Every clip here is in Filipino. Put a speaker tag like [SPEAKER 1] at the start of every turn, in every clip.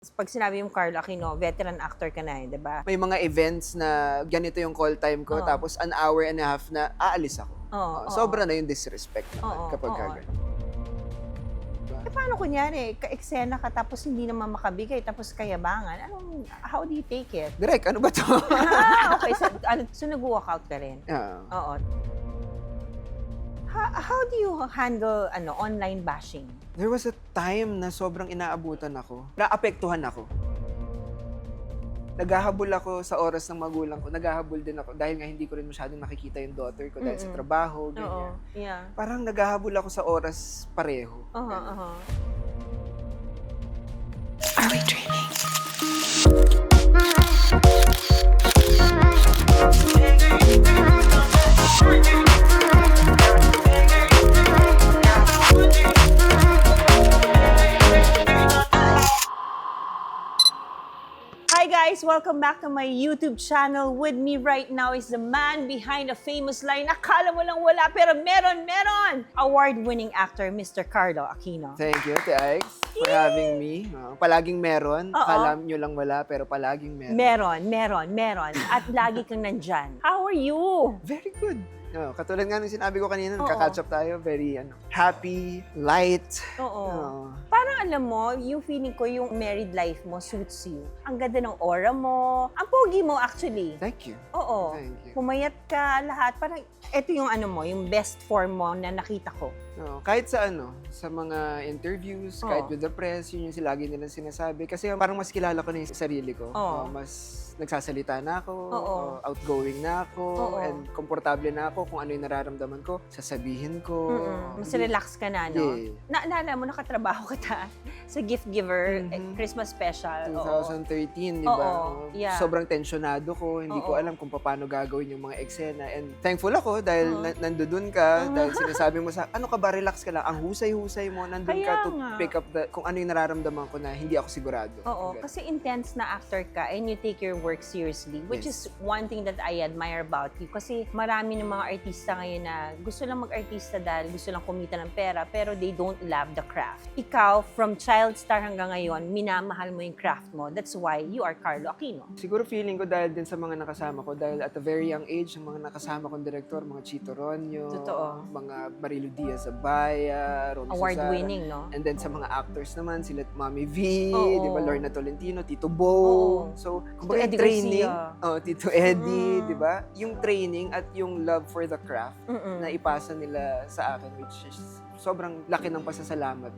[SPEAKER 1] Pag sinabi yung Carlo Aquino, veteran actor ka na, di ba?
[SPEAKER 2] May mga events na ganito yung call time ko, tapos an hour and a half na aalis ako. Sobra na yung disrespect naman kapag ganun.
[SPEAKER 1] Paano kunyari, ka-eksena ka tapos hindi naman makabigay, tapos kayabangan? How do you take it?
[SPEAKER 2] Direk, ano ba to?
[SPEAKER 1] Okay, so nag-walk out ka rin? Oo. How do you handle online bashing?
[SPEAKER 2] There was a time na sobrang inaabutan ako. Naapektuhan ako. Naghahabol ako sa oras ng magulang ko. Naghahabol din ako dahil nga hindi ko rin masyadong nakikita yung daughter ko dahil sa trabaho, ganyan.
[SPEAKER 1] Yeah.
[SPEAKER 2] Parang naghahabol ako sa oras pareho.
[SPEAKER 3] Are we dreaming?
[SPEAKER 1] Hi guys! Welcome back to my YouTube channel. With me right now is the man behind the famous line, akala mo lang wala, pero meron! Award-winning actor, Mr. Carlo Aquino.
[SPEAKER 2] Thank you, Ate Ix, for having me. Palaging meron. Akala nyo lang wala, pero palaging meron.
[SPEAKER 1] Meron. At lagi kang nandyan. How are you?
[SPEAKER 2] Very good. Katulad nga ng sinabi ko kanina, nagka-catch up tayo, very happy, light.
[SPEAKER 1] Parang alam mo, yung feeling ko, yung married life mo suits you. Ang ganda ng aura mo. Ang pogi mo actually.
[SPEAKER 2] Thank you.
[SPEAKER 1] Oo.
[SPEAKER 2] Thank you.
[SPEAKER 1] Pumayat ka lahat. Parang ito yung yung best form mo na nakita ko.
[SPEAKER 2] Kahit sa sa mga interviews, kahit with the press, yun yung lagi nilang sinasabi. Kasi parang mas kilala ko na yung sarili ko. Mas nagsasalita na ako, outgoing na ako, and komportable na ako kung ano yung nararamdaman ko, sasabihin ko.
[SPEAKER 1] Mas relax ka na, no?
[SPEAKER 2] Yeah.
[SPEAKER 1] Naalala mo, nakatrabaho ka sa Gift Giver, Christmas special.
[SPEAKER 2] 2013, di ba?
[SPEAKER 1] Yeah.
[SPEAKER 2] Sobrang tensyonado ko, hindi ko alam kung paano gagawin yung mga eksena. And thankful ako dahil nandoon ka, dahil sinasabi mo sa, ano ka ba, relax ka lang. Ang husay-husay mo, nandun ka to pick up kung ano yung nararamdaman ko na hindi ako sigurado.
[SPEAKER 1] Kasi intense na actor ka and you take your work seriously, which is one thing that I admire about you. Kasi marami ng mga artista ngayon na gusto lang mag-artista dahil gusto lang kumita ng pera, pero they don't love the craft. Ikaw, from child star hanggang ngayon, minamahal mo yung craft mo. That's why you are Carlo Aquino.
[SPEAKER 2] Siguro feeling ko dahil din sa mga nakasama ko, dahil at a very young age, yung mga nakasama kong direktor, mga Chito Ronyo, mga Marilu Diaz Abaya, Romy
[SPEAKER 1] Award-winning, no?
[SPEAKER 2] And then sa mga actors naman, sila Mami V, di ba, Lorna Tolentino, Tito Bo. So, kumbaga yung training, Tito Eddie, di ba? Yung training at yung love for the craft na ipasa nila sa akin, which is sobrang laki ng pasasalamat.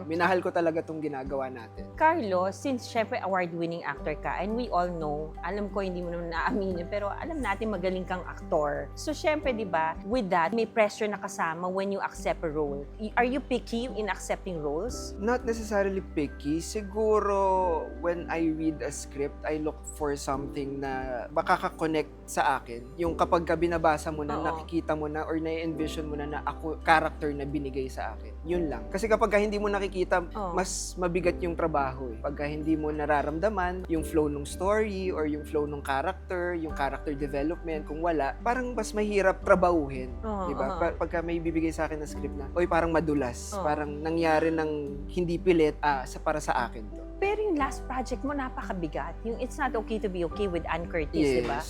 [SPEAKER 2] Minahal ko talaga tong ginagawa natin.
[SPEAKER 1] Carlo, since syempre award-winning actor ka, and we all know, alam ko hindi mo naman naaminin, pero alam natin magaling kang aktor. So syempre, di ba, with that, may pressure na kasama when you accept a role. Are you picky in accepting roles?
[SPEAKER 2] Not necessarily picky. Siguro, when I read a script, I look for something na makaka-connect sa akin. Yung kapag ka binabasa mo na, nakikita mo na, or na-envision mo na ako, character na binigay sa akin. Yun lang. Kasi kapag ka hindi mo nakikita, mas mabigat yung trabaho. Pagka hindi mo nararamdaman yung flow ng story or yung flow ng character, yung character development, kung wala, parang mas mahirap trabahuhin. Diba? Pagka may bibigay sa akin na script na, parang madulas. Parang nangyari ng hindi pilit para sa akin to.
[SPEAKER 1] Pero yung last project mo, napakabigat. Yung It's Not Okay to Be Okay with Ann Curtis, di ba?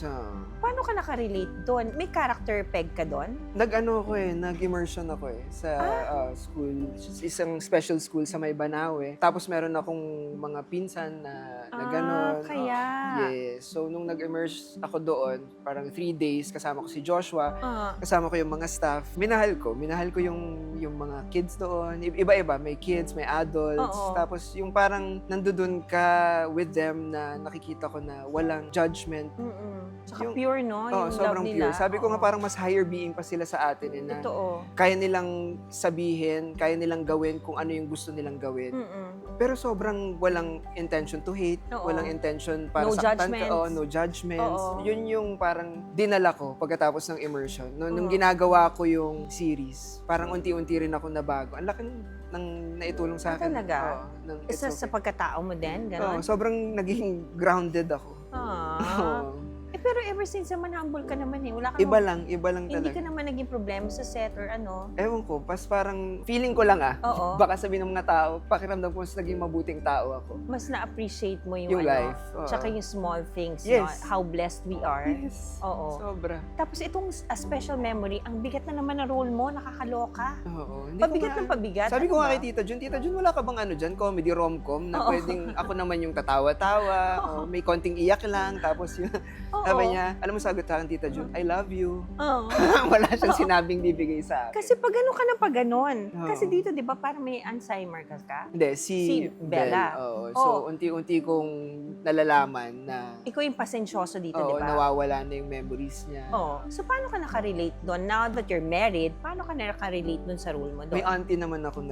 [SPEAKER 1] Paano ka nakarelate doon? May character peg ka doon?
[SPEAKER 2] Nag-immersion ako sa school. Isang special school sa May Banawe. Tapos meron akong mga pinsan na gano'n.
[SPEAKER 1] Kaya.
[SPEAKER 2] Yes. So, nung nag-immerse ako doon, parang 3 days, kasama ko si Joshua, kasama ko yung mga staff. Minahal ko yung mga kids doon. Iba-iba. May kids, may adults. Tapos yung parang nandun ka with them na nakikita ko na walang judgment.
[SPEAKER 1] Tsaka pure, no? Yung
[SPEAKER 2] sobrang
[SPEAKER 1] love nila.
[SPEAKER 2] pure. Sabi ko nga parang mas higher being pa sila sa atin. Na kaya nilang sabihin, kaya nilang gawin kung ano yung gusto nilang gawin. Pero sobrang walang intention to hate, walang intention para saktan ka. No judgments. Yun yung parang dinala ko pagkatapos ng immersion. Nung ginagawa ko yung series, parang unti-unti rin ako nabago. Ang laki ng naitulong sa akin.
[SPEAKER 1] Talaga? Isa sa pagkatao mo din? Ganon?
[SPEAKER 2] Sobrang naging grounded ako.
[SPEAKER 1] Pero ever since naman humble ka naman eh. Wala ka
[SPEAKER 2] Iba
[SPEAKER 1] naman-
[SPEAKER 2] lang
[SPEAKER 1] Hindi
[SPEAKER 2] talaga.
[SPEAKER 1] ka naman naging problema sa set or ano.
[SPEAKER 2] Ewan ko, parang feeling ko lang
[SPEAKER 1] Oo.
[SPEAKER 2] baka sabihin ng mga tao, pakiramdam ko mas naging mabuting tao ako.
[SPEAKER 1] Mas na-appreciate mo yung,
[SPEAKER 2] Yung life, oo.
[SPEAKER 1] Tsaka yung small things,
[SPEAKER 2] Yes.
[SPEAKER 1] no? How blessed we are.
[SPEAKER 2] Yes.
[SPEAKER 1] Oo.
[SPEAKER 2] Sobra.
[SPEAKER 1] Tapos itong special memory, ang bigat na naman ng role mo, nakakaloka.
[SPEAKER 2] Oo. Hindi
[SPEAKER 1] Pabigat
[SPEAKER 2] ko
[SPEAKER 1] ng pabigat.
[SPEAKER 2] Sabi
[SPEAKER 1] ano
[SPEAKER 2] ko nga
[SPEAKER 1] ba?
[SPEAKER 2] kay Tita Jun, wala ka bang comedy rom-com na
[SPEAKER 1] Oo.
[SPEAKER 2] pwedeng ako naman yung tatawa-tawa, o may konting iyak lang, tapos yun.
[SPEAKER 1] Oo.
[SPEAKER 2] Sabi niya, alam mo sagot sa akin, Tita Jun, I love you.
[SPEAKER 1] Oo.
[SPEAKER 2] Wala siyang sinabing bibigay sa akin.
[SPEAKER 1] Kasi pag ano ka na pag ganon.
[SPEAKER 2] Oo.
[SPEAKER 1] Kasi dito, di ba, parang may Alzheimer ka?
[SPEAKER 2] Hindi,
[SPEAKER 1] Si
[SPEAKER 2] si
[SPEAKER 1] Bella.
[SPEAKER 2] Belle. Oo.
[SPEAKER 1] Oo.
[SPEAKER 2] So, unti-unti kong nalalaman na
[SPEAKER 1] Ikaw yung pasensyoso dito, di
[SPEAKER 2] oo,
[SPEAKER 1] ba?
[SPEAKER 2] nawawala na yung memories niya.
[SPEAKER 1] Oo. So, paano ka nakarelate doon? Now that you're married, paano ka nakarelate doon sa role mo doon?
[SPEAKER 2] May auntie naman ako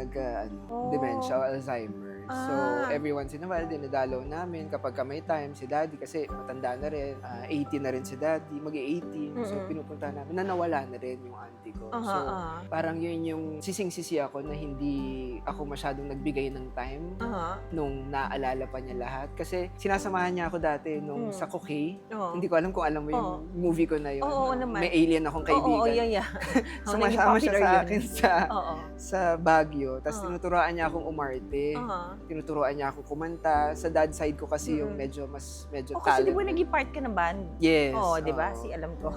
[SPEAKER 1] Oh.
[SPEAKER 2] dementia o Alzheimer. So,
[SPEAKER 1] Ah.
[SPEAKER 2] every once in a while, dinadalaw namin kapag may time, si daddy, kasi matanda na rin, 80 na rin si daddy, mag-80. So,
[SPEAKER 1] Mm-mm.
[SPEAKER 2] pinupunta namin, na nawala na rin yung auntie ko.
[SPEAKER 1] Aha,
[SPEAKER 2] So,
[SPEAKER 1] aha.
[SPEAKER 2] parang yun yung sising-sisi ako na hindi ako masyadong nagbigay ng time
[SPEAKER 1] Aha.
[SPEAKER 2] nung naaalala pa niya lahat. Kasi sinasamahan niya ako dati nung
[SPEAKER 1] Mm.
[SPEAKER 2] sa Kokay.
[SPEAKER 1] Oo.
[SPEAKER 2] Hindi ko alam kung alam mo yung movie ko na yun.
[SPEAKER 1] Oo, naman.
[SPEAKER 2] May alien akong
[SPEAKER 1] Oo,
[SPEAKER 2] kaibigan.
[SPEAKER 1] yeah.
[SPEAKER 2] Sumasama siya sa akin
[SPEAKER 1] Oo.
[SPEAKER 2] sa Baguio. Tapos
[SPEAKER 1] Ah.
[SPEAKER 2] tinuturoan niya akong umarte.
[SPEAKER 1] Aha.
[SPEAKER 2] Tinuturoan niya akong kumanta. Sa dad side ko kasi yung
[SPEAKER 1] Mm-mm.
[SPEAKER 2] medyo
[SPEAKER 1] O kasi di
[SPEAKER 2] talent.
[SPEAKER 1] ba naging part ka ng band?
[SPEAKER 2] Yes.
[SPEAKER 1] Oo, di ba?
[SPEAKER 2] oo.
[SPEAKER 1] Si alam ko.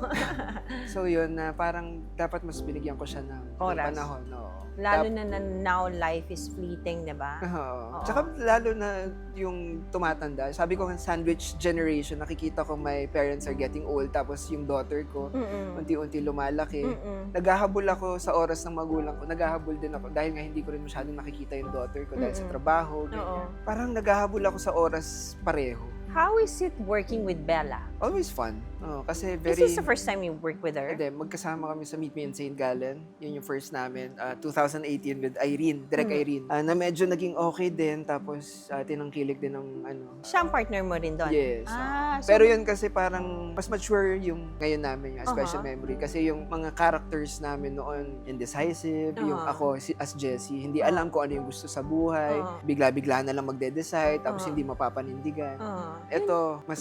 [SPEAKER 2] So yun, na parang dapat mas binigyan ko siya ng
[SPEAKER 1] Oras.
[SPEAKER 2] panahon. Oo.
[SPEAKER 1] Lalo na now life is fleeting, di ba?
[SPEAKER 2] Oo.
[SPEAKER 1] Oo.
[SPEAKER 2] Tsaka lalo na yung tumatanda. Sabi ko nga, sandwich generation, nakikita ko my parents are getting old, tapos yung daughter ko,
[SPEAKER 1] Mm-mm.
[SPEAKER 2] unti-unti lumalaki.
[SPEAKER 1] Mm-mm.
[SPEAKER 2] Naghahabol ako sa oras ng magulang ko. Naghahabol din ako dahil nga hindi ko rin masyadong nakikita yung daughter ko dahil sa
[SPEAKER 1] Mm-mm.
[SPEAKER 2] trabaho.
[SPEAKER 1] Oo.
[SPEAKER 2] Ganyan. Parang naghahabol ako sa oras pareho.
[SPEAKER 1] How is it working with Bella?
[SPEAKER 2] Always fun. Kasi
[SPEAKER 1] Is
[SPEAKER 2] very...
[SPEAKER 1] this the first time you work with her?
[SPEAKER 2] Hindi, magkasama kami sa Meet Me in St. Gallen. Yun yung first namin. 2018 with Irene, Direk
[SPEAKER 1] Mm.
[SPEAKER 2] Irene. Na medyo naging okay din. Tapos tinangkilik din ng
[SPEAKER 1] Siya ang partner mo rin doon?
[SPEAKER 2] Yes.
[SPEAKER 1] So,
[SPEAKER 2] Pero yun kasi parang mas mature yung ngayon namin, yung special
[SPEAKER 1] Aha.
[SPEAKER 2] memory. Kasi yung mga characters namin noon, indecisive, yung
[SPEAKER 1] Aha.
[SPEAKER 2] ako as Jessie, hindi
[SPEAKER 1] Aha.
[SPEAKER 2] alam kung ano yung gusto sa buhay,
[SPEAKER 1] Aha.
[SPEAKER 2] bigla-bigla na lang magde-decide, tapos
[SPEAKER 1] Aha.
[SPEAKER 2] hindi mapapanindigan. Ito, mas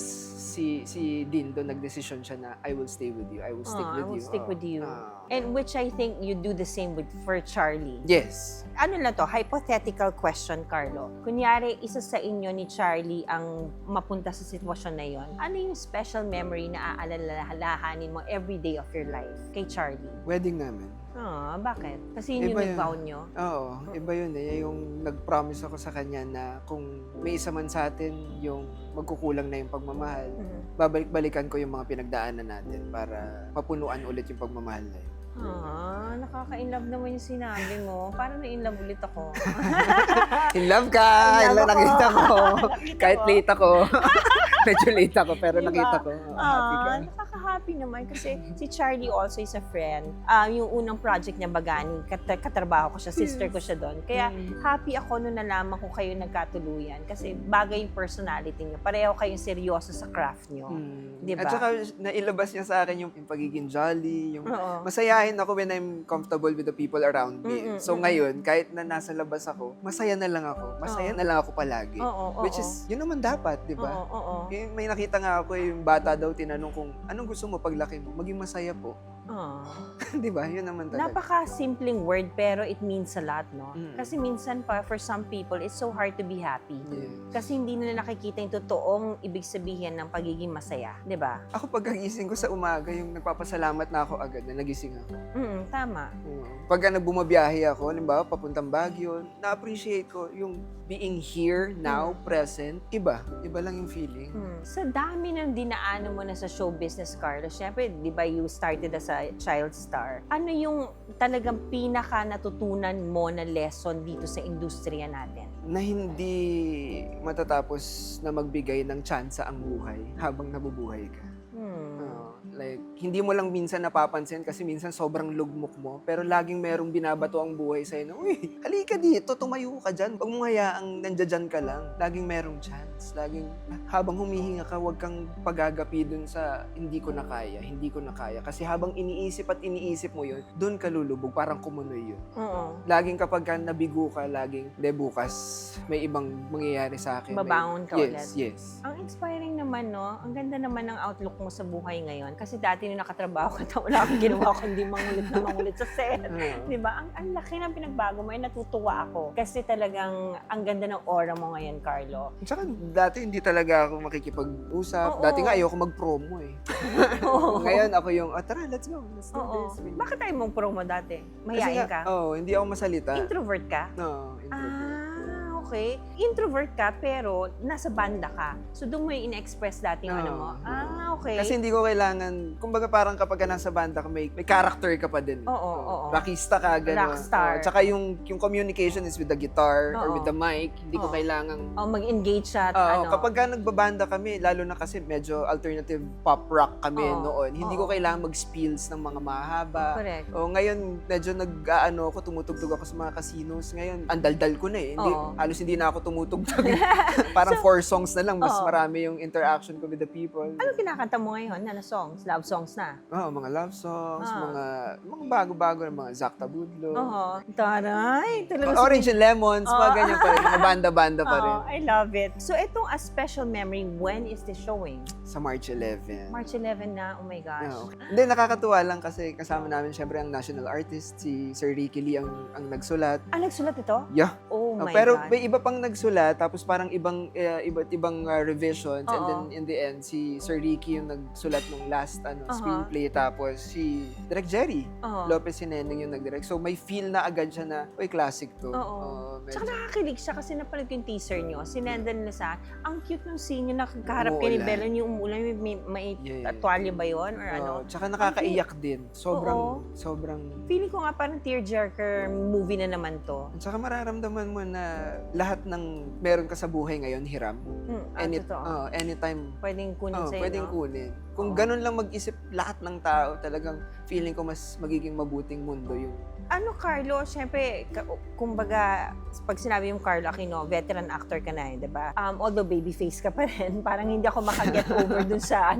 [SPEAKER 2] si Dean doon nagdesisyon siya na I will stay with you, I will stick
[SPEAKER 1] I
[SPEAKER 2] with
[SPEAKER 1] will
[SPEAKER 2] you.
[SPEAKER 1] stick with you.
[SPEAKER 2] Ah.
[SPEAKER 1] And which I think you do the same with for Charlie.
[SPEAKER 2] Yes.
[SPEAKER 1] Ano lang to, hypothetical question, Carlo. Kunyari, isa sa inyo ni Charlie ang mapunta sa sitwasyon na yon. Ano yung special memory na aalalahanin mo every day of your life kay Charlie?
[SPEAKER 2] Wedding namin.
[SPEAKER 1] Bakit? Kasi yun yung
[SPEAKER 2] Iba yun.
[SPEAKER 1] nag-vow nyo?
[SPEAKER 2] Oo, iba yun eh. Yung nag-promise ako sa kanya na kung may isa man sa atin yung magkukulang na yung pagmamahal, babalik-balikan ko yung mga pinagdaanan natin para mapunuan ulit yung pagmamahal na yun.
[SPEAKER 1] Nakaka-inlove naman yung sinabi mo. Parang na-inlove ulit ako.
[SPEAKER 2] In love ka!
[SPEAKER 1] In love ako.
[SPEAKER 2] Nakita ko.
[SPEAKER 1] Nakita
[SPEAKER 2] Kahit
[SPEAKER 1] ko.
[SPEAKER 2] late ako. Medyo late ako, pero
[SPEAKER 1] Diba?
[SPEAKER 2] nakita ko. Happy ka.
[SPEAKER 1] Nakaka-happy naman kasi si Charlie also is a friend. Yung unang project niya, Bagani, katrabaho ko siya, sister ko siya doon. Kaya happy ako nung nalaman ko kayo nagkatuluyan kasi bagay yung personality niyo. Pareho kayong seryoso sa craft niyo. Diba?
[SPEAKER 2] At saka nailabas niya sa akin yung pagiging jolly, yung
[SPEAKER 1] Oo.
[SPEAKER 2] masayahin ako when I'm comfortable with the people around me.
[SPEAKER 1] Mm-mm,
[SPEAKER 2] So
[SPEAKER 1] mm-mm.
[SPEAKER 2] ngayon, kahit na nasa labas ako, masaya na lang ako. Masaya na lang ako palagi.
[SPEAKER 1] Oo,
[SPEAKER 2] Which
[SPEAKER 1] oo.
[SPEAKER 2] is, yun naman dapat, di ba?
[SPEAKER 1] Oo.
[SPEAKER 2] May nakita nga ako yung bata daw tinanong kung anong gusto mo paglaki mo? Maging masaya po. Di ba? Yun naman talaga.
[SPEAKER 1] Napaka-simpleng word pero it means a lot, no?
[SPEAKER 2] Mm.
[SPEAKER 1] Kasi minsan pa, for some people, it's so hard to be happy.
[SPEAKER 2] Yes.
[SPEAKER 1] Kasi hindi nila nakikita yung totoong ibig sabihin ng pagiging masaya. 'Di ba?
[SPEAKER 2] Ako pagkagising ko sa umaga, yung nagpapasalamat na ako agad na nagising ako.
[SPEAKER 1] Tama.
[SPEAKER 2] Pagka nagbumabiyahe ako, halimbawa papuntang Baguio, na-appreciate ko yung being here, now, present. Iba lang yung feeling.
[SPEAKER 1] Sa dami ng dinaanan mo na sa show business, Carlos, syempre, di ba you started as a child star. Ano yung talagang pinaka natutunan mo na lesson dito sa industriya natin?
[SPEAKER 2] Na hindi matatapos na magbigay ng tsansa ang buhay habang nabubuhay ka. Like, hindi mo lang minsan napapansin kasi minsan sobrang lugmok mo, pero laging merong binabato ang buhay sa'yo na, uy, halika dito, tumayo ka dyan. Huwag mo hayaang nandiyan ka lang. Laging merong chance. Laging, habang humihinga ka, huwag kang pagagapi dun sa hindi ko na kaya, hindi ko na kaya. Kasi habang iniisip at iniisip mo yun, dun ka lulubog, parang kumunoy yun.
[SPEAKER 1] Oo.
[SPEAKER 2] Laging kapag ka nabigo ka, laging, de bukas, may ibang mangyayari sa akin.
[SPEAKER 1] Babangon ka ulit.
[SPEAKER 2] Yes.
[SPEAKER 1] Ang inspiring naman, no? Ang ganda naman ng outlook mo sa buhay ngayon. Kasi dati nung nakatrabaho ka, wala akong ginawa kundi mangulit na mangulit sa set. Di ba? Ang laki ng pinagbago mo. Ay, natutuwa ako. Kasi talagang ang ganda ng aura mo ngayon, Carlo.
[SPEAKER 2] Tsaka dati hindi talaga ako makikipag-usap.
[SPEAKER 1] Oo.
[SPEAKER 2] Dati nga ayoko mag-promo eh.
[SPEAKER 1] Oo.
[SPEAKER 2] Ngayon ako yung, tara, let's go. Let's do
[SPEAKER 1] Oo.
[SPEAKER 2] this.
[SPEAKER 1] Bakit tayo mong promo dati?
[SPEAKER 2] Kasi
[SPEAKER 1] Mahihain
[SPEAKER 2] nga,
[SPEAKER 1] ka?
[SPEAKER 2] hindi ako masalita.
[SPEAKER 1] Introvert ka?
[SPEAKER 2] No, introvert.
[SPEAKER 1] Okay. Introvert ka, pero nasa banda ka. So, doon mo yung in-express dati yung ano mo. Okay.
[SPEAKER 2] Kasi hindi ko kailangan, kumbaga parang kapag ka nasa banda ka, may character ka pa din.
[SPEAKER 1] Oo.
[SPEAKER 2] Rockista ka, gano'n.
[SPEAKER 1] Rockstar.
[SPEAKER 2] Tsaka yung communication is with the guitar or
[SPEAKER 1] Oo.
[SPEAKER 2] with the mic. Hindi ko
[SPEAKER 1] Oo.
[SPEAKER 2] kailangan.
[SPEAKER 1] Mag-engage sa
[SPEAKER 2] Kapag ka nagbabanda kami, lalo na kasi medyo alternative pop rock kami
[SPEAKER 1] Oo.
[SPEAKER 2] noon, hindi
[SPEAKER 1] Oo.
[SPEAKER 2] ko kailangan mag-spills ng mga mahaba.
[SPEAKER 1] Correct.
[SPEAKER 2] Ngayon, medyo ako, tumutugtog ako sa mga casinos. Ngayon, ang daldal ko na eh. Halos hindi na ako tumutugtog. Parang 4 songs na lang, mas
[SPEAKER 1] Oo.
[SPEAKER 2] marami yung interaction ko with the people.
[SPEAKER 1] Ano kinakanta mo ngayon? Ano songs? Love songs na?
[SPEAKER 2] Mga love songs,
[SPEAKER 1] Ah.
[SPEAKER 2] mga bago-bago, mga Zac Tabudlo.
[SPEAKER 1] Oo. Taray! Talaga
[SPEAKER 2] Orange and Lemons, mga
[SPEAKER 1] Oo.
[SPEAKER 2] ganyan pa rin. Mga banda-banda pa rin.
[SPEAKER 1] I love it. So, itong A Special Memory, when is this showing?
[SPEAKER 2] Sa March 11.
[SPEAKER 1] March 11 na? Oh my gosh.
[SPEAKER 2] Okay. Hindi, nakakatuwa lang kasi kasama namin syempre ang national artist, si Sir Ricky Lee ang nagsulat.
[SPEAKER 1] Nagsulat ito?
[SPEAKER 2] Yeah.
[SPEAKER 1] Oh my
[SPEAKER 2] Pero
[SPEAKER 1] God.
[SPEAKER 2] may iba pang nagsulat, tapos parang iba't ibang revisions, and
[SPEAKER 1] Oo.
[SPEAKER 2] then in the end, si Sir Ricky yung nagsulat ng last screenplay, tapos si Direk Jerry
[SPEAKER 1] Oo.
[SPEAKER 2] Lopez Sinending yung nagdirect. So may feel na agad siya na, uy, classic to.
[SPEAKER 1] Oo.
[SPEAKER 2] Medyo-
[SPEAKER 1] Tsaka nakakilig siya kasi napanood ko yung teaser nyo. Sinendan nila sa ang cute ng scene nyo, nakaharap kayo ni
[SPEAKER 2] Umuulan.
[SPEAKER 1] Bella, yung umulan, may
[SPEAKER 2] Yeah.
[SPEAKER 1] tuwalya ba yun? Or ano?
[SPEAKER 2] Tsaka nakakaiyak din.
[SPEAKER 1] Oo.
[SPEAKER 2] Sobrang.
[SPEAKER 1] Feeling ko nga parang tearjerker movie na naman to.
[SPEAKER 2] At saka mararamdaman mo na lahat ng meron ka sa buhay ngayon, hiram.
[SPEAKER 1] Totoo.
[SPEAKER 2] Anytime,
[SPEAKER 1] Pwedeng kunin sa'yo,
[SPEAKER 2] pwedeng
[SPEAKER 1] no?
[SPEAKER 2] kunin. Kung
[SPEAKER 1] Oo.
[SPEAKER 2] ganun lang mag-isip lahat ng tao, talagang feeling ko mas magiging mabuting mundo yung.
[SPEAKER 1] Ano, Carlo, syempre, kumbaga, pag sinabi yung Carlo Aquino, veteran actor ka na, di ba? Although babyface ka pa rin, parang hindi ako makaget over dun sa,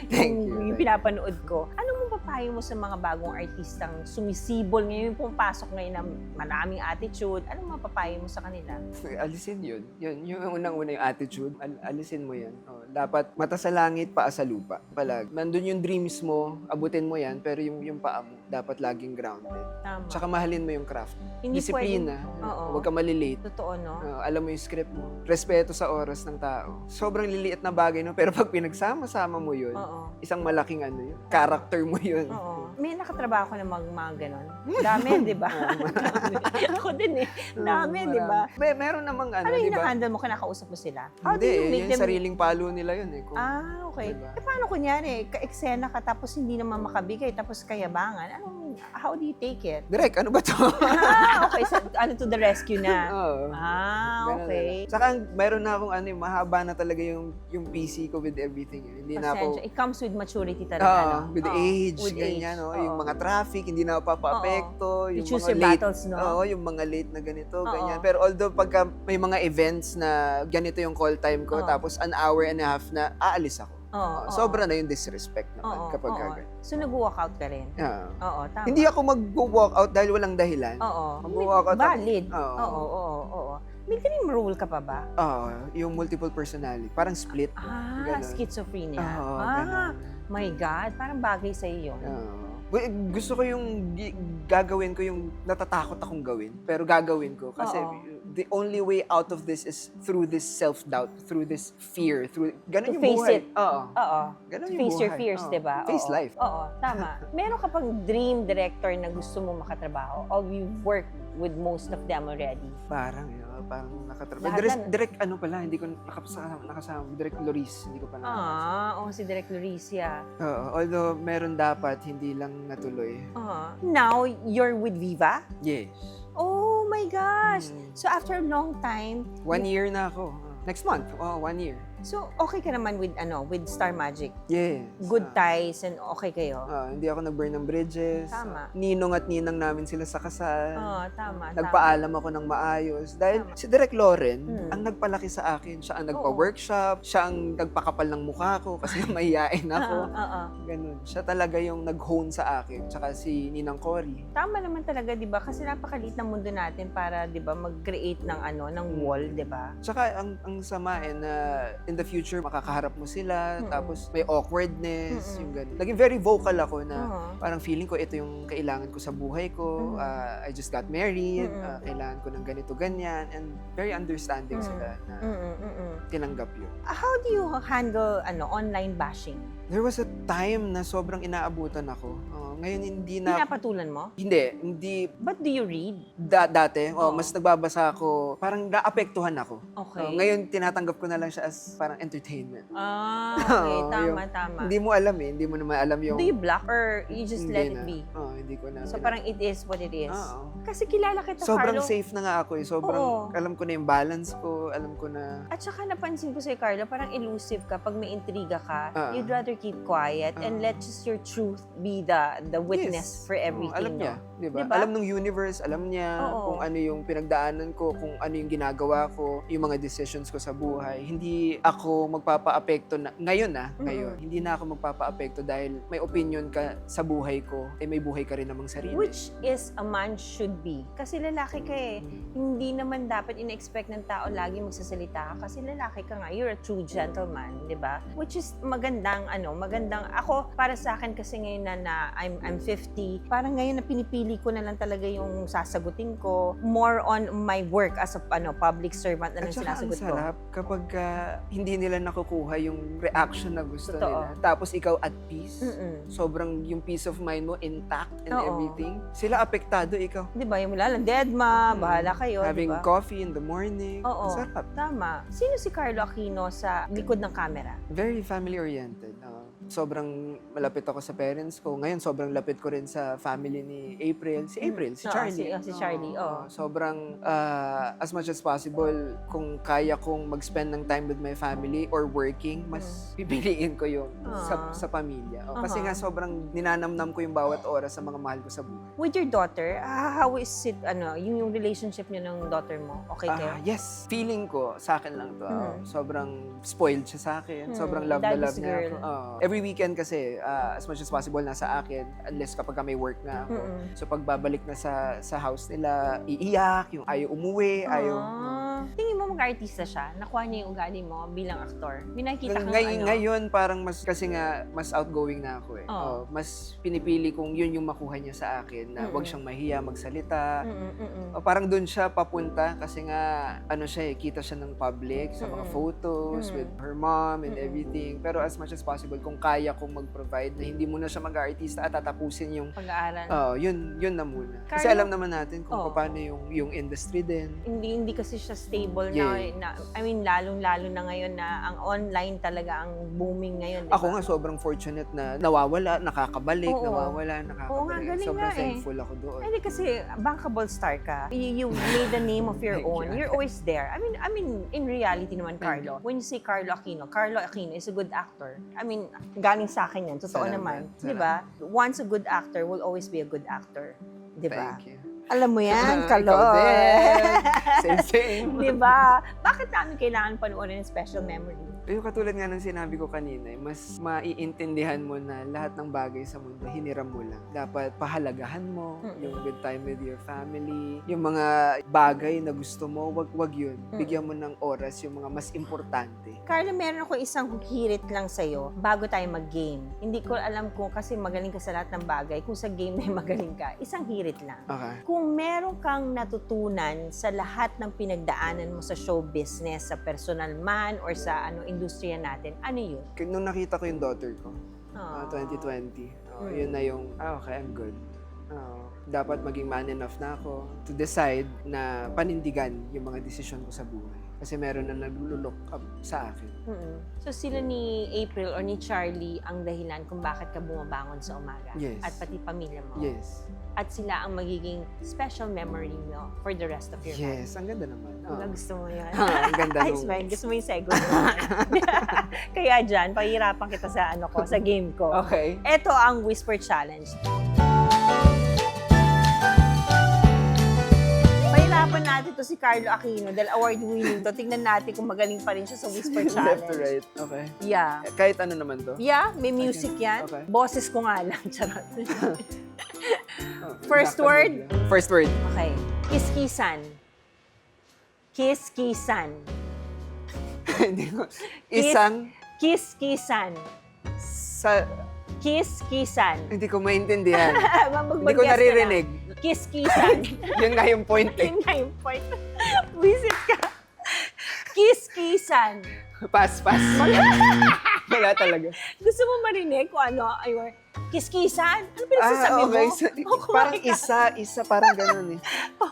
[SPEAKER 2] Thank you.
[SPEAKER 1] yung pinapanood ko. Ano mo papayo mo sa mga bagong artistang sumisibol ngayon, yung pumapasok ngayon na maraming attitude, ano mo papayo mo sa kanila?
[SPEAKER 2] Alisin yun. Yung unang-una yung attitude. Alisin mo yan. Dapat mata sa langit, paa sa lupa. Nandun yung dreams mo, abutin mo yan, pero yung paa mo, dapat laging grounded.
[SPEAKER 1] Tama.
[SPEAKER 2] Tsaka mahalin mo yung craft.
[SPEAKER 1] Hindi
[SPEAKER 2] Disiplina.
[SPEAKER 1] Oo.
[SPEAKER 2] Huwag ka malilate.
[SPEAKER 1] Totoo, no?
[SPEAKER 2] Alam mo yung script mo. Respeto sa oras ng tao. Sobrang liliit na bagay, no? Pero pag pinagsama-sama mo yun,
[SPEAKER 1] Oo.
[SPEAKER 2] isang malaking character mo yun.
[SPEAKER 1] Oo. May nakatrabaho ko na mga ganon. Dami, di ba? Ako din eh. Dami, di ba?
[SPEAKER 2] Meron namang
[SPEAKER 1] Ano
[SPEAKER 2] di
[SPEAKER 1] yung
[SPEAKER 2] ba?
[SPEAKER 1] na-handle mo? Kinakausap mo sila? How do
[SPEAKER 2] Hindi,
[SPEAKER 1] you make
[SPEAKER 2] yung
[SPEAKER 1] them...
[SPEAKER 2] sariling palo nila yun eh.
[SPEAKER 1] Okay.
[SPEAKER 2] Diba?
[SPEAKER 1] Paano kunyari, ka-eksena ka tapos hindi naman makabigay tapos kayabangan? How do you take it?
[SPEAKER 2] Direk, ano ba to?
[SPEAKER 1] Okay. So, to the rescue na.
[SPEAKER 2] Oo.
[SPEAKER 1] Okay.
[SPEAKER 2] Ganun na lang. Saka meron na akong mahaba na talaga yung PC ko with everything. Hindi na ako.
[SPEAKER 1] Pasensya. It comes with maturity talaga.
[SPEAKER 2] With age,
[SPEAKER 1] With
[SPEAKER 2] ganyan,
[SPEAKER 1] age.
[SPEAKER 2] Yung mga traffic, hindi na ako papaapekto.
[SPEAKER 1] You
[SPEAKER 2] Yung
[SPEAKER 1] choose
[SPEAKER 2] mga
[SPEAKER 1] your
[SPEAKER 2] late,
[SPEAKER 1] battles, no?
[SPEAKER 2] yung mga late na ganito,
[SPEAKER 1] Oo.
[SPEAKER 2] ganyan. Pero although pagka may mga events na ganito yung call time ko,
[SPEAKER 1] Oo.
[SPEAKER 2] tapos an hour and a half na aalis ako.
[SPEAKER 1] Oo.
[SPEAKER 2] Sobra na yung disrespect naman
[SPEAKER 1] Oo.
[SPEAKER 2] kapag
[SPEAKER 1] Oo.
[SPEAKER 2] ganyan.
[SPEAKER 1] So, nag-walkout ka rin?
[SPEAKER 2] Yeah.
[SPEAKER 1] Oo, tama.
[SPEAKER 2] Hindi ako mag-walk out dahil walang dahilan.
[SPEAKER 1] Oo.
[SPEAKER 2] Mag-walkout ako.
[SPEAKER 1] Valid.
[SPEAKER 2] Oo.
[SPEAKER 1] Oo. May dream role ka pa ba?
[SPEAKER 2] Yung multiple personality. Parang split. Ganun.
[SPEAKER 1] Schizophrenia.
[SPEAKER 2] Oo, ganun.
[SPEAKER 1] My God, parang bagay sa iyo.
[SPEAKER 2] Gusto ko yung gagawin ko yung natatakot akong gawin. Pero gagawin ko. Kasi the only way out of this is through this self-doubt, through this fear,
[SPEAKER 1] To
[SPEAKER 2] ganun yung
[SPEAKER 1] face
[SPEAKER 2] buhay.
[SPEAKER 1] it.
[SPEAKER 2] Oo.
[SPEAKER 1] Oo.
[SPEAKER 2] Ganun
[SPEAKER 1] To
[SPEAKER 2] yung
[SPEAKER 1] face your
[SPEAKER 2] buhay.
[SPEAKER 1] fears,
[SPEAKER 2] Oo.
[SPEAKER 1] di ba?
[SPEAKER 2] Face
[SPEAKER 1] Oo.
[SPEAKER 2] life.
[SPEAKER 1] Oo, tama. Meron ka pang dream director na gusto mo makatrabaho? Or you've worked with most of them already?
[SPEAKER 2] Parang nakatrabaho.
[SPEAKER 1] Lahat
[SPEAKER 2] Direct ano pala, hindi ko nakasama. Direct Loris, hindi ko pa nakasama.
[SPEAKER 1] Si Direk Loricia.
[SPEAKER 2] Oo. Although meron dapat, hindi lang natuloy.
[SPEAKER 1] Now, you're with Viva?
[SPEAKER 2] Yes.
[SPEAKER 1] Oh my gosh!
[SPEAKER 2] Mm.
[SPEAKER 1] So after a long time,
[SPEAKER 2] 1 year na ako. Next month, 1 year.
[SPEAKER 1] So, okay ka naman with Star Magic?
[SPEAKER 2] Yes.
[SPEAKER 1] Good ties and okay kayo?
[SPEAKER 2] Hindi ako nag-burn ng bridges.
[SPEAKER 1] Tama.
[SPEAKER 2] Ninong at ninang namin sila sa kasal.
[SPEAKER 1] Oo, tama.
[SPEAKER 2] Nagpaalam ako ng maayos. Dahil si Direk Loren,
[SPEAKER 1] Mm.
[SPEAKER 2] ang nagpalaki sa akin. Siya ang nagpa-workshop. Siya ang nagpakapal ng mukha ko kasi mahihain ako.
[SPEAKER 1] Oo.
[SPEAKER 2] Ganun. Siya talaga yung nag-hone sa akin. Tsaka si Ninang Cory.
[SPEAKER 1] Tama naman talaga, 'di ba? Kasi napakaliit ng mundo natin para 'di ba mag-create ng wall, 'di ba?
[SPEAKER 2] Tsaka ang sama na in the future makakaharap mo sila.
[SPEAKER 1] Mm-mm.
[SPEAKER 2] Tapos may awkwardness.
[SPEAKER 1] Mm-mm.
[SPEAKER 2] Yung ganun. Naging very vocal ako na
[SPEAKER 1] Oo.
[SPEAKER 2] parang feeling ko ito yung kailangan ko sa buhay ko. I just got married.
[SPEAKER 1] Mm-mm.
[SPEAKER 2] Kailangan ko ng ganito, ganyan. And very understanding sila na tinanggap yun.
[SPEAKER 1] How do you handle online bashing?
[SPEAKER 2] There was a time na sobrang inaabutan ako. Ngayon hindi na...
[SPEAKER 1] Pinapatulan mo?
[SPEAKER 2] Hindi.
[SPEAKER 1] But do you read?
[SPEAKER 2] Dati,
[SPEAKER 1] Oo.
[SPEAKER 2] mas nagbabasa ako. Parang naapektuhan ako.
[SPEAKER 1] Okay.
[SPEAKER 2] Ngayon, tinatanggap ko na lang siya as parang entertainment.
[SPEAKER 1] Okay.
[SPEAKER 2] Oo,
[SPEAKER 1] Tama.
[SPEAKER 2] Hindi mo alam eh. Hindi mo naman alam yung...
[SPEAKER 1] Do you block or you just
[SPEAKER 2] Hindi
[SPEAKER 1] let it
[SPEAKER 2] na.
[SPEAKER 1] be?
[SPEAKER 2] Hindi ko na.
[SPEAKER 1] So parang it is what it is.
[SPEAKER 2] Oo.
[SPEAKER 1] Kasi kilala kita,
[SPEAKER 2] Sobrang
[SPEAKER 1] Carlo.
[SPEAKER 2] safe na nga ako eh. Sobrang
[SPEAKER 1] Oo.
[SPEAKER 2] alam ko na yung balance ko. Alam ko na...
[SPEAKER 1] At saka napansin ko sa'yo, Carlo, parang elusive ka pag may intriga ka.
[SPEAKER 2] Ah.
[SPEAKER 1] You'd rather keep quiet and let just your truth be the witness
[SPEAKER 2] Yes.
[SPEAKER 1] for everything.
[SPEAKER 2] Alam niya.
[SPEAKER 1] no?
[SPEAKER 2] Diba?
[SPEAKER 1] Diba?
[SPEAKER 2] Alam ng universe. Alam niya
[SPEAKER 1] Oo.
[SPEAKER 2] kung ano yung pinagdaanan ko, kung ano yung ginagawa ko, yung mga decisions ko sa buhay. Hindi ako magpapa-apekto na... Ngayon, hindi na ako magpapa-apekto dahil may opinion ka sa buhay ko, may buhay ka rin namang sarili.
[SPEAKER 1] Which is a man should be. Kasi lalaki ka eh. Hindi naman dapat in-expect ng tao lagi magsasalita ka kasi lalaki ka nga. You're a true gentleman, di ba? Which is magandang, ako, para sa akin kasi ngayon na I'm 50, parang ngayon na pinipili ko na lang talaga yung sasagutin ko. More on my work as a public servant na lang
[SPEAKER 2] At saka ang
[SPEAKER 1] sinasagot ko.
[SPEAKER 2] sarap kapag hindi nila nakukuha yung reaction na gusto
[SPEAKER 1] Totoo.
[SPEAKER 2] nila. Tapos ikaw at peace.
[SPEAKER 1] Mm-mm.
[SPEAKER 2] Sobrang yung peace of mind mo intact and
[SPEAKER 1] Oo.
[SPEAKER 2] everything. Sila apektado, ikaw.
[SPEAKER 1] Di ba? Yung wala lang, dead ma, bahala kayo, di
[SPEAKER 2] Having
[SPEAKER 1] ba?
[SPEAKER 2] coffee in the morning.
[SPEAKER 1] Oo.
[SPEAKER 2] Sarap.
[SPEAKER 1] Tama. Sino si Carlo Aquino sa likod ng camera?
[SPEAKER 2] Very family-oriented. Sobrang malapit ako sa parents ko. Ngayon, sobrang lapit ko rin sa family ni April. Si April, si
[SPEAKER 1] Oo,
[SPEAKER 2] Charlie.
[SPEAKER 1] si Charlie, oo.
[SPEAKER 2] Sobrang, as much as possible, kung kaya kong mag-spend ng time with my family or working, mas pipiliin ko yung sa pamilya. Kasi nga, sobrang ninanamnam ko yung bawat oras sa mga mahal ko sa buhay.
[SPEAKER 1] With your daughter, how is it, yung relationship niyo ng daughter mo? Okay kayo?
[SPEAKER 2] Yes. Feeling ko, sa akin lang to. Sobrang spoiled siya sa akin. Sobrang love na love
[SPEAKER 1] Daddy's
[SPEAKER 2] niya
[SPEAKER 1] girl.
[SPEAKER 2] ako. Every weekend kasi, as much as possible, nasa akin. Unless kapag may work na ako. So, pag babalik na sa house nila, iiyak, yung ayaw umuwi, ayaw...
[SPEAKER 1] Tingin mo mag-artista siya? Nakuha niya yung ugali mo bilang aktor? Binakita kang
[SPEAKER 2] Ngayon, parang kasi nga, mas outgoing na ako eh.
[SPEAKER 1] Oo.
[SPEAKER 2] Mas pinipili kong yun yung makuha niya sa akin, na wag siyang mahiya, magsalita. Parang dun siya papunta kasi nga, siya eh, kita siya ng public sa mga photos with her mom and everything. Pero as much as possible, kung kaya kong mag-provide na hindi muna siya mag-artista at tatapusin yung
[SPEAKER 1] pag-aaral.
[SPEAKER 2] yun na muna. Kasi
[SPEAKER 1] Carlo,
[SPEAKER 2] alam naman natin kung paano yung industry din.
[SPEAKER 1] Hindi kasi siya stable na, I mean, lalong-lalo na ngayon na ang online talaga ang booming ngayon, diba?
[SPEAKER 2] Ako nga sobrang fortunate na nawawala, nakakabalik,
[SPEAKER 1] Oo.
[SPEAKER 2] nawawala, nakakabalik.
[SPEAKER 1] Oo nga, galing
[SPEAKER 2] Sobrang
[SPEAKER 1] nga eh.
[SPEAKER 2] thankful ako doon.
[SPEAKER 1] Hindi kasi bankable star ka. You made the name of your
[SPEAKER 2] Thank
[SPEAKER 1] own.
[SPEAKER 2] you.
[SPEAKER 1] You're always there. I mean, in reality naman, Carlo, when you say Carlo Aquino is a good actor. I mean, galing sa akin yan. Totoo
[SPEAKER 2] Salamat.
[SPEAKER 1] naman. Di ba? Once a good actor will always be a good actor. Di ba?
[SPEAKER 2] Thank you.
[SPEAKER 1] Alam mo yan, Carlo.
[SPEAKER 2] Ikaw din. Same.
[SPEAKER 1] Di ba? Bakit namin kailangan panoorin ng special memory?
[SPEAKER 2] Yung katulad nga ng sinabi ko kanina, mas maiintindihan mo na lahat ng bagay sa mundo, hiniram mo lang. Dapat pahalagahan mo, yung good time with your family, yung mga bagay na gusto mo, wag yun. Bigyan mo ng oras yung mga mas importante.
[SPEAKER 1] Carlo, meron ako isang hirit lang sa'yo bago tayo mag-game. Hindi ko alam kung kasi magaling ka sa lahat ng bagay, kung sa game na magaling ka. Isang hirit lang.
[SPEAKER 2] Okay.
[SPEAKER 1] Kung meron kang natutunan sa lahat ng pinagdaanan mo sa show business, sa personal man or sa industriya natin, ano yun?
[SPEAKER 2] Nung nakita ko yung daughter ko,
[SPEAKER 1] Aww.
[SPEAKER 2] 2020, yun na yung, okay, I'm good. Dapat maging man enough na ako to decide na panindigan yung mga desisyon ko sa buhay. Kasi meron na nag-look up sa akin.
[SPEAKER 1] So sila ni April or ni Charlie ang dahilan kung bakit ka bumabangon sa umaga.
[SPEAKER 2] Yes.
[SPEAKER 1] At pati pamilya mo.
[SPEAKER 2] Yes.
[SPEAKER 1] At sila ang magiging special memory mo for the rest of your life.
[SPEAKER 2] Yes, ang ganda naman.
[SPEAKER 1] Diba gusto mo yan?
[SPEAKER 2] Ang ganda
[SPEAKER 1] Ay,
[SPEAKER 2] nung...
[SPEAKER 1] Sven, gusto mo yung segue mo. Kaya dyan, pahirapan kita sa sa game ko.
[SPEAKER 2] Okay.
[SPEAKER 1] Ito ang Whisper Challenge. Pahirapan natin to si Carlo Aquino dahil award-winning to. Tingnan natin kung magaling pa rin siya sa Whisper Challenge.
[SPEAKER 2] Left to right. Okay.
[SPEAKER 1] Yeah.
[SPEAKER 2] Kahit ano naman to.
[SPEAKER 1] Yeah, may music yan.
[SPEAKER 2] Okay.
[SPEAKER 1] Boses ko nga lang. Charot.
[SPEAKER 2] Oh,
[SPEAKER 1] First
[SPEAKER 2] exact
[SPEAKER 1] word?
[SPEAKER 2] lang. First word.
[SPEAKER 1] Okay. Kiskisan. Kiskisan.
[SPEAKER 2] Hindi ko. Isang
[SPEAKER 1] Kiskisan.
[SPEAKER 2] sa...
[SPEAKER 1] Kiskisan.
[SPEAKER 2] Hindi ko maintindihan. Hindi
[SPEAKER 1] Hindi
[SPEAKER 2] ko naririnig.
[SPEAKER 1] Kiskisan.
[SPEAKER 2] Yun nga yung point eh.
[SPEAKER 1] Yun nga yung point. Visit ka. Kiskisan.
[SPEAKER 2] Pass. Wala talaga.
[SPEAKER 1] Gusto mo marinig kung ano? Ayun. Kiskisan? Ano pinagsasabi
[SPEAKER 2] okay.
[SPEAKER 1] mo?
[SPEAKER 2] Parang isa, parang ganun eh.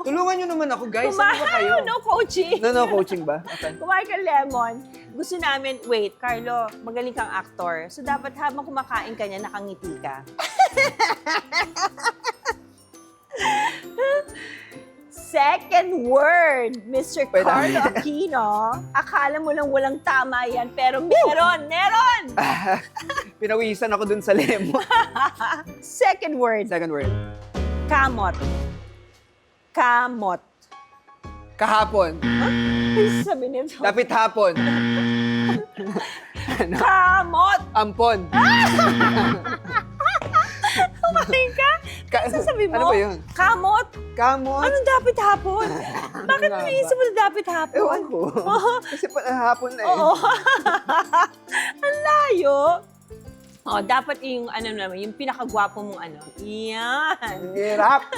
[SPEAKER 2] Tulungan nyo naman ako, guys. Ano ba kayo?
[SPEAKER 1] No coaching.
[SPEAKER 2] No, coaching ba? Okay.
[SPEAKER 1] Kumain ka lemon. Gusto namin, wait, Carlo, magaling kang actor. So dapat habang kumakain ka niya, nakangiti ka. Second word, Mr.
[SPEAKER 2] Wait,
[SPEAKER 1] Carlo Aquino. Akala mo lang walang tama yan, pero meron!
[SPEAKER 2] Pinawisan ako dun sa lemon.
[SPEAKER 1] Second word,
[SPEAKER 2] Second word.
[SPEAKER 1] kamot. Kamot.
[SPEAKER 2] Kahapon.
[SPEAKER 1] Ano sabi nito?
[SPEAKER 2] Dapit hapon.
[SPEAKER 1] Kamot!
[SPEAKER 2] Ampon.
[SPEAKER 1] Kumain ka? Ano sabi mo?
[SPEAKER 2] Ano ba yun?
[SPEAKER 1] Kamot?
[SPEAKER 2] Kamot.
[SPEAKER 1] Anong dapat hapon? Bakit
[SPEAKER 2] nga
[SPEAKER 1] mo
[SPEAKER 2] ba?
[SPEAKER 1] iisip mo na dapat hapon?
[SPEAKER 2] Ewan ko. Kasi pa hapon na eh.
[SPEAKER 1] Oo. Ang layo. Oh, dapat yung ano naman, yung pinakagwapo mong ano. Yan.
[SPEAKER 2] Hirap.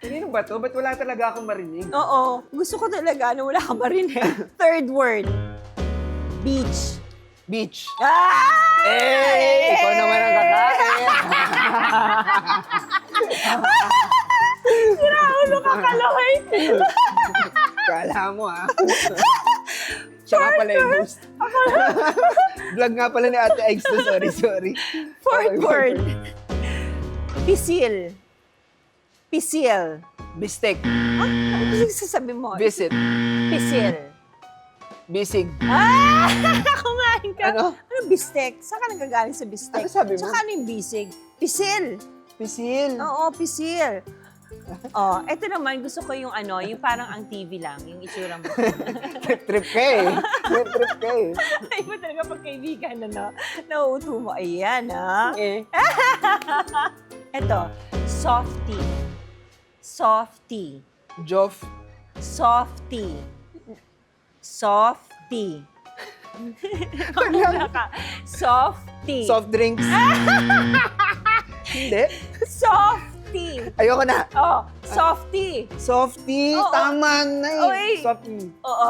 [SPEAKER 2] Kanino ba to? Ba't wala talaga akong marinig?
[SPEAKER 1] Oo. Gusto ko talaga na wala ka marinig. Third word. Beach.
[SPEAKER 2] Beach.
[SPEAKER 1] Ah!
[SPEAKER 2] Eh! Ikaw naman ang kakain.
[SPEAKER 1] Sira ulo ka, Kaloy.
[SPEAKER 2] Kala mo ha. Siya nga pala yung host. Vlog nga pala ni Ate Eggs to. Sorry.
[SPEAKER 1] Fourth
[SPEAKER 2] Okay,
[SPEAKER 1] word. Pisil. Pisil.
[SPEAKER 2] Bistek.
[SPEAKER 1] Ano yung sasabi mo?
[SPEAKER 2] Visit.
[SPEAKER 1] Pisil.
[SPEAKER 2] Bisig.
[SPEAKER 1] Ah! Kumain ka.
[SPEAKER 2] Ano?
[SPEAKER 1] Anong bistek? Saan ka nagagaling sa bistek?
[SPEAKER 2] Ano sabi mo?
[SPEAKER 1] Tsaka ano yung bisig? Pisil.
[SPEAKER 2] Pisil.
[SPEAKER 1] Oo, pisil. Oh, eto naman, gusto ko yung ano, yung parang ang TV lang, yung itsura mo.
[SPEAKER 2] Trip ka eh. Trip ka eh.
[SPEAKER 1] Ay ba talaga pagkaibigan, ano? Nauuto mo. Ayan, ha?
[SPEAKER 2] Eh.
[SPEAKER 1] Eto, softy. Softy.
[SPEAKER 2] Joff.
[SPEAKER 1] Softy. Softy. Wala ka. Softy.
[SPEAKER 2] Soft drinks. Hindi.
[SPEAKER 1] Softy.
[SPEAKER 2] Ayoko na.
[SPEAKER 1] Oh, softy.
[SPEAKER 2] Softy.
[SPEAKER 1] Oo.
[SPEAKER 2] Tama na eh.
[SPEAKER 1] Oy.
[SPEAKER 2] Softy.
[SPEAKER 1] Oo.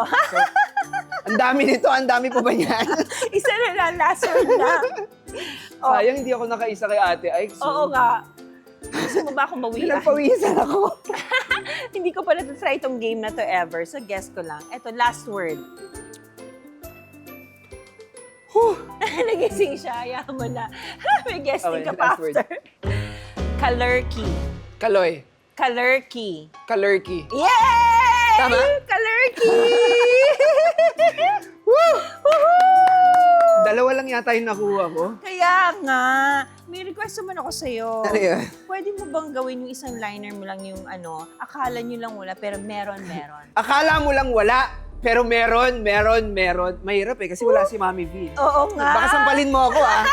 [SPEAKER 2] Ang dami nito. Ang dami pa ba yan?
[SPEAKER 1] Isa na lang, last word na. Oh.
[SPEAKER 2] Sayang hindi ako nakaisa kay Ate Ike.
[SPEAKER 1] Oo nga. Gusto mo ba akong bawian?
[SPEAKER 2] Pinagpawisan ako.
[SPEAKER 1] Hindi ko pa na-try itong game na to ever. So, guess ko lang. Eto, last word. Nagising siya. Ayaw mo na. May guesting
[SPEAKER 2] Okay,
[SPEAKER 1] ka pa
[SPEAKER 2] last word.
[SPEAKER 1] after. Kalurky.
[SPEAKER 2] Kaloy.
[SPEAKER 1] Kalurky.
[SPEAKER 2] Kalurky.
[SPEAKER 1] Yay!
[SPEAKER 2] Tama?
[SPEAKER 1] Kalurky!
[SPEAKER 2] Woo!
[SPEAKER 1] Woohoo!
[SPEAKER 2] Dalawa lang yata yung nakuha ko.
[SPEAKER 1] Kaya nga. May request naman ako sa'yo.
[SPEAKER 2] Ano yun?
[SPEAKER 1] Pwede mo bang gawin yung isang liner mo lang yung ano, akala nyo lang wala, pero meron.
[SPEAKER 2] Akala mo lang wala, pero meron. Mahirap eh, kasi wala si Mami V.
[SPEAKER 1] Oo nga.
[SPEAKER 2] Baka sampalin mo ako ah.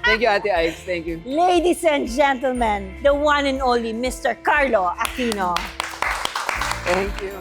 [SPEAKER 2] Thank you, Ate Ike. Thank you.
[SPEAKER 1] Ladies and gentlemen, the one and only Mr. Carlo Aquino.
[SPEAKER 2] Thank you.